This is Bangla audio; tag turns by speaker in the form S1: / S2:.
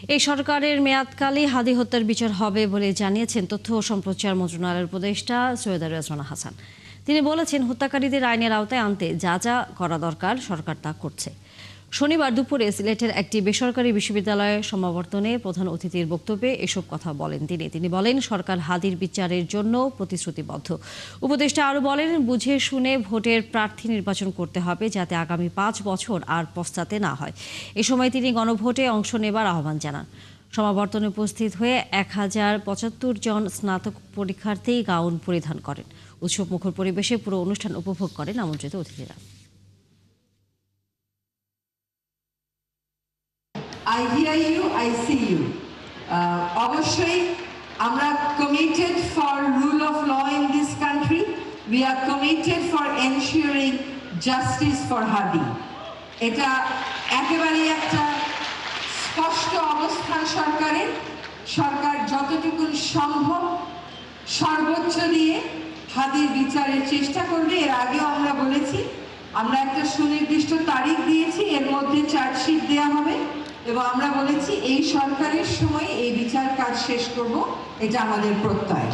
S1: এই সরকারের মেয়াদকালে হাদি হত্যার বিচার হবে বলে জানিয়েছেন তথ্য ও সম্প্রচার মন্ত্রণালয়ের উপদেষ্টা সৈয়দা রেজওয়ানা হাসান। তিনি বলেছেন, হত্যাকারীদের আইনের আওতায় আনতে যা যা করা দরকার সরকার তা করছে। শনিবার দুপুরে সিলেটের একটি বেসরকারি বিশ্ববিদ্যালয়ের সমাবর্তনে প্রধান অতিথির বক্তব্যে এসব কথা বলেন তিনি বলেন, সরকার হাদির বিচারের জন্য প্রতিশ্রুতিবদ্ধ। উপদেষ্টা আরও বলেন, বুঝে শুনে ভোটের প্রার্থী নির্বাচন করতে হবে, যাতে আগামী ৫ বছর আর পশ্চাতে না হয়। এ সময় তিনি গণভোটে অংশ নেবার আহ্বান জানান। সমাবর্তনে উপস্থিত হয়ে ১,০৭৫ জন স্নাতক পরীক্ষার্থী গাউন পরিধান করেন। উৎসবমুখর পরিবেশে পুরো অনুষ্ঠান উপভোগ করেন আমন্ত্রিত অতিথিরা।
S2: I hear you, I see you. Obviously, আমরা committed for rule of law in this country. We are committed for ensuring justice for Hadi. এটা একেবারে একটা স্পষ্ট অবস্থান সরকারের। সরকার যতটুকু সম্ভব সর্বোচ্চ দিয়ে হাদির বিচারের চেষ্টা করবে। এর আগেও আমরা বলেছি, আমরা একটা সুনির্দিষ্ট তারিখ দিয়েছি, এর মধ্যে চার্জশিট দেওয়া হবে এবং আমরা বলেছি এই সরকারের সময় এই বিচার কাজ শেষ করব, এটা আমাদের প্রত্যয়।